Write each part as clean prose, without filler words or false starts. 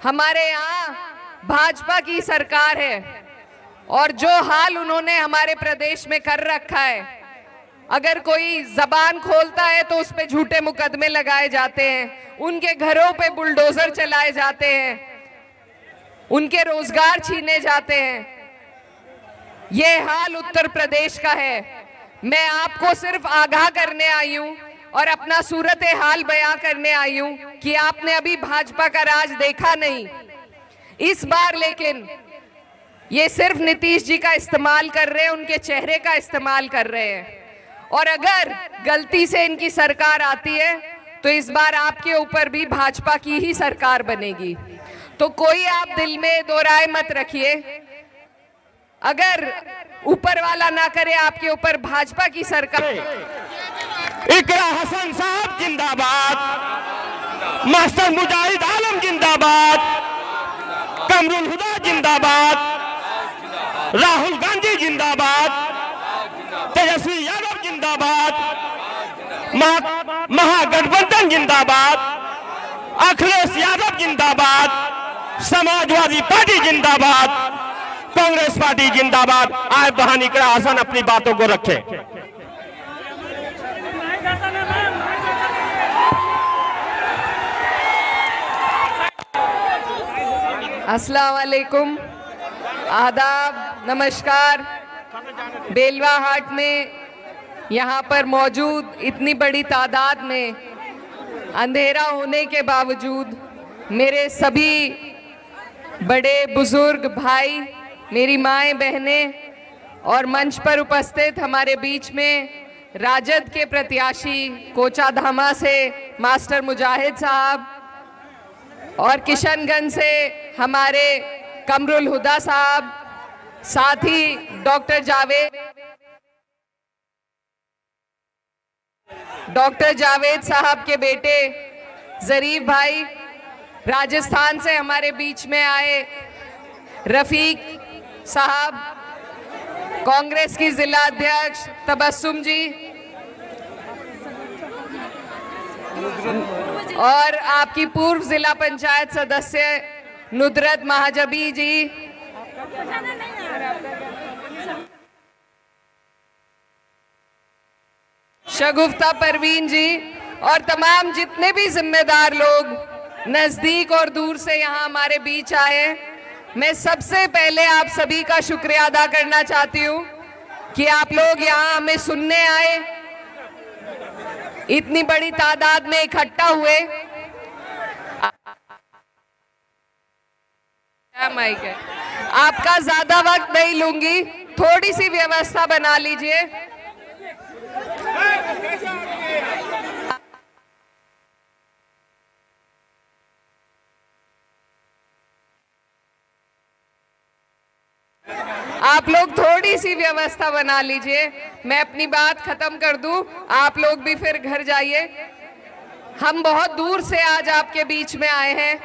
हमारे यहाँ भाजपा की सरकार है और जो हाल उन्होंने हमारे प्रदेश में कर रखा है, अगर कोई जबान खोलता है तो उस पे झूठे मुकदमे लगाए जाते हैं, उनके घरों पे बुलडोजर चलाए जाते हैं, उनके रोजगार छीने जाते हैं। ये हाल उत्तर प्रदेश का है। मैं आपको सिर्फ आगाह करने आई हूं और अपना सूरत हाल बयां करने आई हूं कि आपने अभी भाजपा का राज देखा नहीं। इस बार लेकिन ये सिर्फ नीतीश जी का इस्तेमाल कर रहे हैं, उनके चेहरे का इस्तेमाल कर रहे हैं। और अगर गलती से इनकी सरकार आती है तो इस बार आपके ऊपर भी भाजपा की ही सरकार बनेगी। तो कोई आप दिल में दो राय मत रखिए। अगर ऊपर वाला ना करे आपके ऊपर भाजपा की सरकार। इकरा हसन साहब जिंदाबाद, मास्टर मुजाहिद आलम जिंदाबाद, कमरुल हुदा जिंदाबाद, राहुल गांधी जिंदाबाद, तेजस्वी यादव जिंदाबाद, महागठबंधन जिंदाबाद, अखिलेश यादव जिंदाबाद, समाजवादी पार्टी जिंदाबाद, कांग्रेस पार्टी जिंदाबाद। आए बहानी इकरा हसन अपनी बातों को रखे। अस्सलाम वालेकुम, आदाब, नमस्कार। बेलवा हाट में यहाँ पर मौजूद इतनी बड़ी तादाद में अंधेरा होने के बावजूद मेरे सभी बड़े बुजुर्ग भाई, मेरी माएँ बहनें और मंच पर उपस्थित हमारे बीच में राजद के प्रत्याशी कोचाधामा से मास्टर मुजाहिद साहब और किशनगंज से हमारे कमरुल हुदा साहब, साथ ही डॉक्टर जावेद साहब के बेटे जरीफ भाई, राजस्थान से हमारे बीच में आए रफीक साहब, कांग्रेस की जिला अध्यक्ष तबस्सुम जी और आपकी पूर्व जिला पंचायत सदस्य नुदरत महाजबी जी, शगुफ्ता परवीन जी और तमाम जितने भी जिम्मेदार लोग नजदीक और दूर से यहाँ हमारे बीच आए। मैं सबसे पहले आप सभी का शुक्रिया अदा करना चाहती हूँ कि आप लोग यहाँ हमें सुनने आए, इतनी बड़ी तादाद में इकट्ठा हुए। माइक है, आपका ज्यादा वक्त नहीं लूंगी, थोड़ी सी व्यवस्था बना लीजिए। आप लोग थोड़ी सी व्यवस्था बना लीजिए, मैं अपनी बात खत्म कर दूं, आप लोग भी फिर घर जाइए। हम बहुत दूर से आज आपके बीच में आए हैं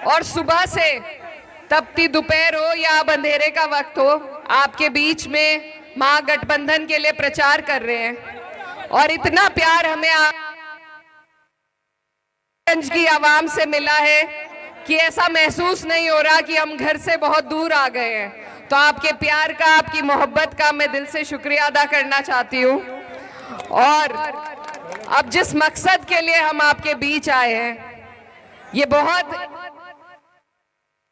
और सुबह से तपती दोपहर हो या अब अंधेरे का वक्त हो, आपके बीच में महागठबंधन के लिए प्रचार कर रहे हैं। और इतना प्यार हमें गंज की आवाम से मिला है कि ऐसा महसूस नहीं हो रहा कि हम घर से बहुत दूर आ गए हैं। तो आपके प्यार का, आपकी मोहब्बत का मैं दिल से शुक्रिया अदा करना चाहती हूँ। और अब जिस मकसद के लिए हम आपके बीच आए हैं, ये बहुत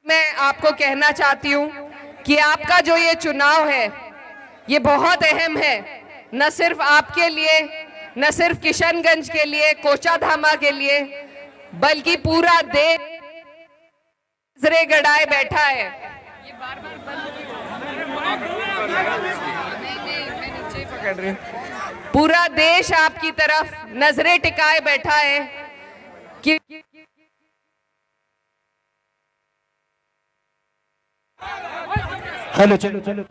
मैं आपको कहना चाहती हूँ कि आपका जो ये चुनाव है ये बहुत अहम है, न सिर्फ आपके लिए, न सिर्फ किशनगंज के लिए, कोचाधामा के लिए, बल्कि पूरा देश नजरें गड़ाए बैठा है। ये पूरा देश आपकी तरफ नजरें टिकाए बैठा है कि हेलो, चलो चलो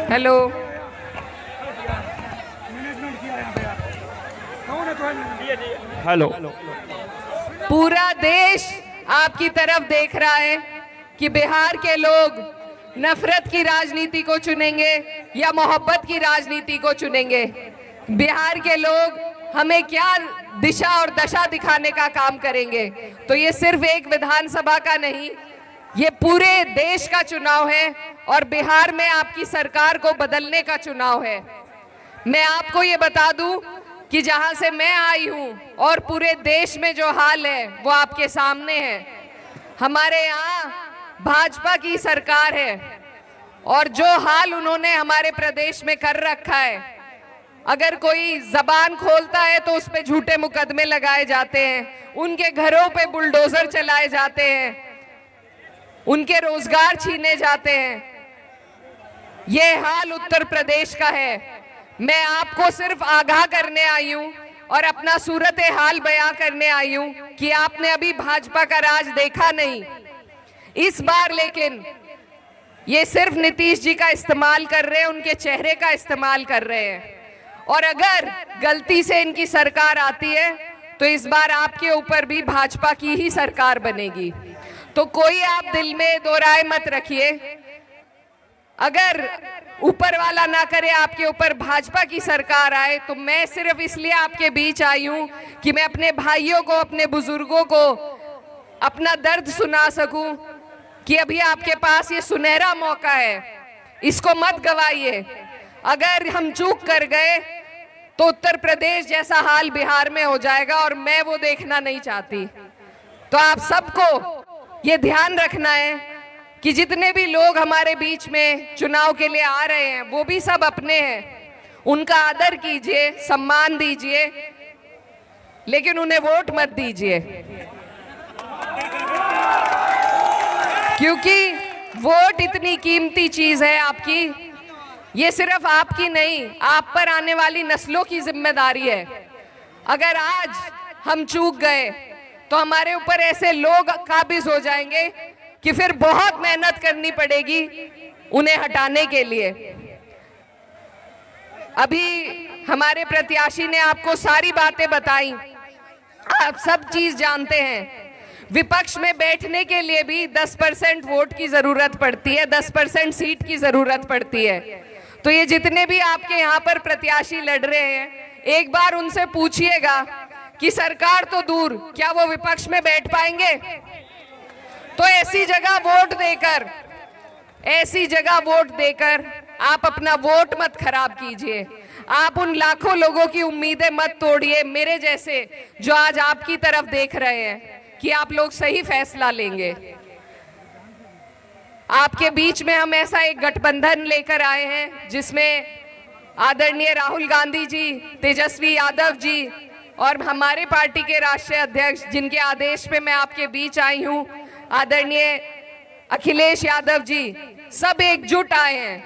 हेलो, हेलो। पूरा देश आपकी तरफ देख रहा है कि बिहार के लोग नफरत की राजनीति को चुनेंगे या मोहब्बत की राजनीति को चुनेंगे। बिहार के लोग हमें क्या दिशा और दशा दिखाने का काम करेंगे। तो ये सिर्फ एक विधानसभा का नहीं, ये पूरे देश का चुनाव है और बिहार में आपकी सरकार को बदलने का चुनाव है। मैं आपको ये बता दूं कि जहां से मैं आई हूं और पूरे देश में जो हाल है वो आपके सामने है। हमारे यहाँ भाजपा की सरकार है और जो हाल उन्होंने हमारे प्रदेश में कर रखा है, अगर कोई जबान खोलता है तो उस पे झूठे मुकदमे लगाए जाते हैं, उनके घरों पे बुलडोजर चलाए जाते हैं, उनके रोजगार छीने जाते हैं। ये हाल उत्तर प्रदेश का है। मैं आपको सिर्फ आगाह करने आई हूं और अपना सूरत हाल बयां करने आई हूं कि आपने अभी भाजपा का राज देखा नहीं। इस बार लेकिन ये सिर्फ नीतीश जी का इस्तेमाल कर रहे हैं, उनके चेहरे का इस्तेमाल कर रहे हैं। और अगर गलती से इनकी सरकार आती है तो इस बार आपके ऊपर भी भाजपा की ही सरकार बनेगी। तो कोई आप दिल में दो राय मत रखिए। अगर ऊपर वाला ना करे आपके ऊपर भाजपा की सरकार आए, तो मैं सिर्फ इसलिए आपके बीच आई हूं कि मैं अपने भाइयों को, अपने बुजुर्गों को अपना दर्द सुना सकूं कि अभी आपके पास ये सुनहरा मौका है, इसको मत गवाइए। अगर हम चूक कर गए तो उत्तर प्रदेश जैसा हाल बिहार में हो जाएगा और मैं वो देखना नहीं चाहती। तो आप सबको ये ध्यान रखना है कि जितने भी लोग हमारे बीच में चुनाव के लिए आ रहे हैं वो भी सब अपने हैं, उनका आदर कीजिए, सम्मान दीजिए, लेकिन उन्हें वोट मत दीजिए, क्योंकि वोट इतनी कीमती चीज है आपकी, ये सिर्फ आपकी नहीं, आप पर आने वाली नस्लों की जिम्मेदारी है। अगर आज हम चूक गए तो हमारे ऊपर ऐसे लोग काबिज हो जाएंगे कि फिर बहुत मेहनत करनी पड़ेगी उन्हें हटाने के लिए। अभी हमारे प्रत्याशी ने आपको सारी बातें बताई, आप सब चीज जानते हैं। विपक्ष में बैठने के लिए भी 10% वोट की जरूरत पड़ती है, 10% सीट की जरूरत पड़ती है। तो ये जितने भी आपके यहाँ पर प्रत्याशी लड़ रहे हैं, एक बार उनसे पूछिएगा कि सरकार तो दूर, क्या वो विपक्ष में बैठ पाएंगे? तो ऐसी जगह वोट देकर आप अपना वोट मत खराब कीजिए। आप उन लाखों लोगों की उम्मीदें मत तोड़िए, मेरे जैसे, जो आज आपकी तरफ देख रहे हैं कि आप लोग सही फैसला लेंगे। आपके बीच में हम ऐसा एक गठबंधन लेकर आए हैं जिसमें आदरणीय राहुल गांधी जी, तेजस्वी यादव जी और हमारे पार्टी के राष्ट्रीय अध्यक्ष, जिनके आदेश पे मैं आपके बीच आई हूं, आदरणीय अखिलेश यादव जी, सब एकजुट आए हैं।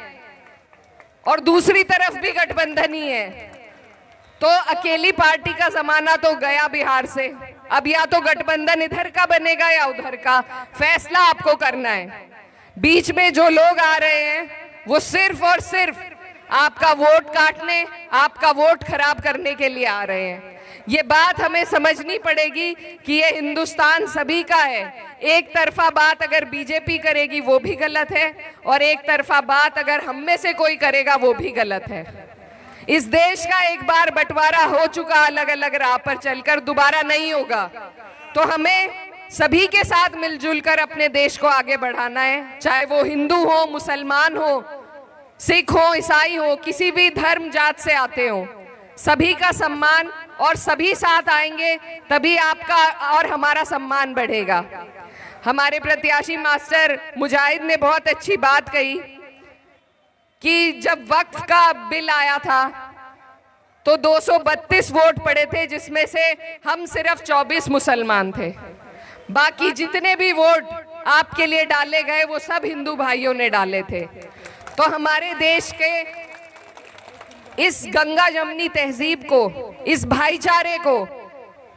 और दूसरी तरफ भी गठबंधन ही है। तो अकेली पार्टी का जमाना तो गया बिहार से। अब या तो गठबंधन इधर का बनेगा या उधर का, फैसला आपको करना है। बीच में जो लोग आ रहे हैं वो सिर्फ और सिर्फ आपका वोट काटने, आपका वोट खराब करने के लिए आ रहे हैं। ये बात हमें समझनी पड़ेगी कि ये हिंदुस्तान सभी का है। एक तरफा बात अगर बीजेपी करेगी वो भी गलत है, और एक तरफा बात अगर हम में से कोई करेगा वो भी गलत है। इस देश का एक बार बंटवारा हो चुका, अलग अलग राह पर चलकर, दोबारा नहीं होगा। तो हमें सभी के साथ मिलजुल कर अपने देश को आगे बढ़ाना है, चाहे वो हिंदू हो, मुसलमान हो, सिख हो, ईसाई हो, किसी भी धर्म जात से आते हो, सभी का सम्मान, और सभी साथ आएंगे तभी आपका और हमारा सम्मान बढ़ेगा। हमारे प्रत्याशी मास्टर मुजाहिद ने बहुत अच्छी बात कही कि जब वक्फ का बिल आया था तो 232 वोट पड़े थे, जिसमें से हम सिर्फ 24 मुसलमान थे। बाकी जितने भी वोट आपके लिए डाले गए वो सब हिंदू भाइयों ने डाले थे। तो हमारे देश के इस गंगा जमनी तहजीब को, इस भाईचारे को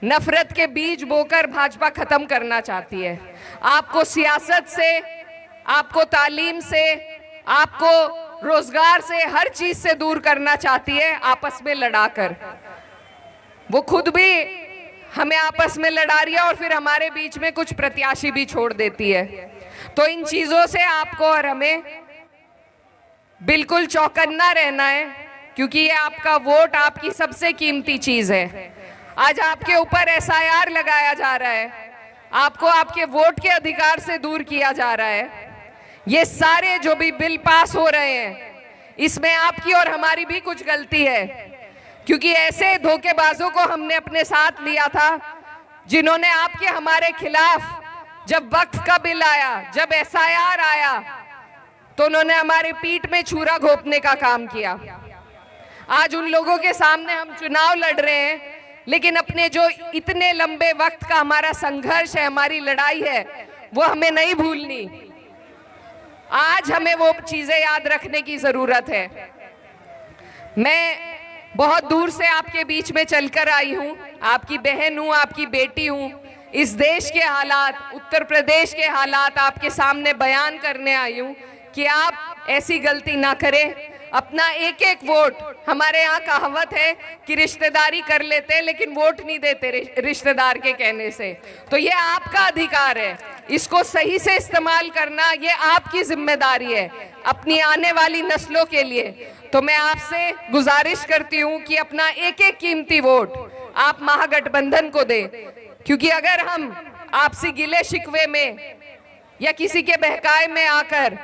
नफरत के बीज बोकर भाजपा खत्म करना चाहती है। आपको सियासत से, आपको तालीम से, आपको रोजगार से, हर चीज से दूर करना चाहती है, आपस में लड़ाकर। वो खुद भी हमें आपस में लड़ा रही है और फिर हमारे बीच में कुछ प्रत्याशी भी छोड़ देती है। तो इन चीजों से आपको और हमें बिल्कुल चौकन्ना रहना है, क्योंकि ये आपका वोट आपकी सबसे कीमती चीज है। आज आपके ऊपर एसआईआर लगाया जा रहा है, आपको आपके वोट के अधिकार से दूर किया जा रहा है। ये सारे जो भी बिल पास हो रहे हैं, इसमें आपकी और हमारी भी कुछ गलती है, क्योंकि ऐसे धोखेबाजों को हमने अपने साथ लिया था जिन्होंने आपके हमारे खिलाफ, जब वक्फ का बिल आया, जब एसआईआर आया, तो उन्होंने हमारे पीठ में छुरा घोंपने का काम किया। आज उन लोगों के सामने हम चुनाव लड़ रहे हैं, लेकिन अपने जो इतने लंबे वक्त का हमारा संघर्ष है, हमारी लड़ाई है, वो हमें नहीं भूलनी। आज हमें वो चीजें याद रखने की जरूरत है। मैं बहुत दूर से आपके बीच में चलकर आई हूँ, आपकी बहन हूँ, आपकी बेटी हूँ। इस देश के हालात, उत्तर प्रदेश के हालात आपके सामने बयान करने आई हूँ कि आप ऐसी गलती ना करें। अपना एक एक वोट, हमारे यहाँ कहावत है कि रिश्तेदारी कर लेते हैं लेकिन वोट नहीं देते रिश्तेदार के कहने से। तो ये आपका अधिकार है, इसको सही से इस्तेमाल करना ये आपकी जिम्मेदारी है अपनी आने वाली नस्लों के लिए। तो मैं आपसे गुजारिश करती हूँ कि अपना एक एक कीमती वोट आप महागठबंधन को दें, क्योंकि अगर हम आपसी गिले शिकवे में या किसी के बहकाए में आकर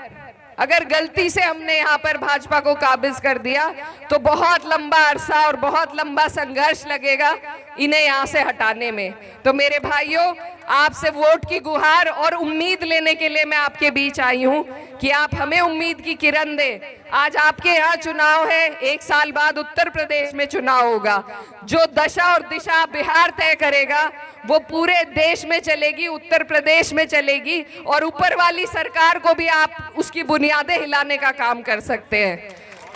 अगर गलती से हमने यहाँ पर भाजपा को काबिज कर दिया, तो बहुत लंबा अरसा और बहुत लंबा संघर्ष लगेगा इन्हें यहाँ से हटाने में। तो मेरे भाइयों, आपसे वोट की गुहार और उम्मीद लेने के लिए मैं आपके बीच आई हूँ कि आप हमें उम्मीद की किरण दें। आज आपके यहाँ चुनाव है, 1 साल बाद उत्तर प्रदेश में चुनाव होगा। जो दशा और दिशा बिहार तय करेगा वो पूरे देश में चलेगी, उत्तर प्रदेश में चलेगी, और ऊपर वाली सरकार को भी आप उसकी बुनियादें हिलाने का काम कर सकते हैं।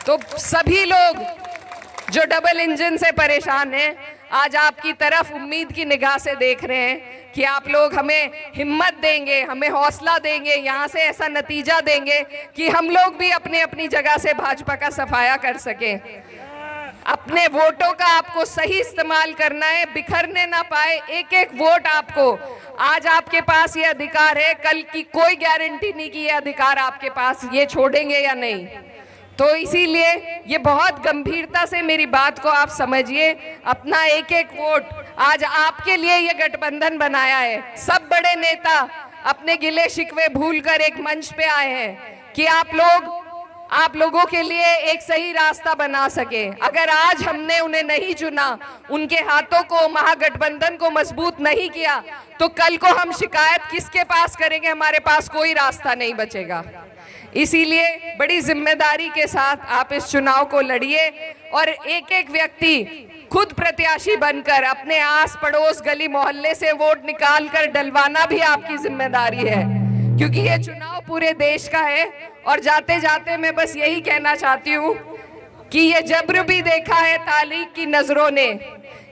तो सभी लोग जो डबल इंजन से परेशान हैं, आज आपकी तरफ उम्मीद की निगाह से देख रहे हैं कि आप लोग हमें हिम्मत देंगे, हमें हौसला देंगे, यहाँ से ऐसा नतीजा देंगे कि हम लोग भी अपने अपनी जगह से भाजपा का सफाया कर सकें। अपने वोटों का आपको सही इस्तेमाल करना है, बिखरने ना पाए एक एक वोट आपको। आज आपके पास ये अधिकार है, कल की कोई गारंटी नहीं कि ये अधिकार आपके पास ये छोड़ेंगे या नहीं। तो इसीलिए ये बहुत गंभीरता से मेरी बात को आप समझिए। अपना एक एक वोट आज आपके लिए ये गठबंधन बनाया है। सब बड़े नेता अपने गिले शिकवे भूलकर एक मंच पे आए हैं कि आप लोगों के लिए एक सही रास्ता बना सके। अगर आज हमने उन्हें नहीं चुना, उनके हाथों को, महागठबंधन को मजबूत नहीं किया, तो कल को हम शिकायत किसके पास करेंगे? हमारे पास कोई रास्ता नहीं बचेगा। इसीलिए बड़ी जिम्मेदारी के साथ आप इस चुनाव को लड़िए और एक एक व्यक्ति खुद प्रत्याशी बनकर अपने आस पड़ोस गली मोहल्ले से वोट निकाल कर डलवाना भी आपकी जिम्मेदारी है, क्योंकि ये चुनाव पूरे देश का है। और जाते जाते मैं बस यही कहना चाहती हूँ कि ये जब्र भी देखा है तारीख की नजरों ने,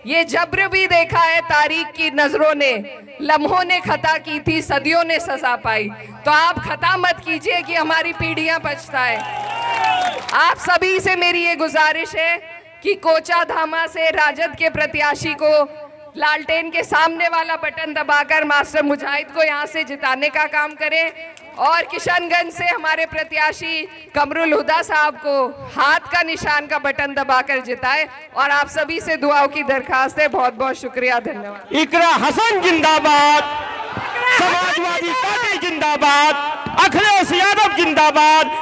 ये जब्र भी देखा है तारीख की नजरों ने, लम्हों ने खता की थी, सदियों ने सजा पाई। तो आप खता मत कीजिए कि हमारी पीढ़ियां पछताएं। आप सभी से मेरी ये गुजारिश है कि कोचाधामा से राजद के प्रत्याशी को लालटेन के सामने वाला बटन दबाकर मास्टर मुजाहिद को यहाँ से जिताने का काम करें, और किशनगंज से हमारे प्रत्याशी कमरुल हुदा साहब को हाथ का निशान का बटन दबाकर जिताए। और आप सभी से दुआओं की दरखास्त है। बहुत बहुत शुक्रिया, धन्यवाद। इकरा हसन जिंदाबाद, समाजवादी पार्टी जिंदाबाद, अखिलेश यादव जिंदाबाद,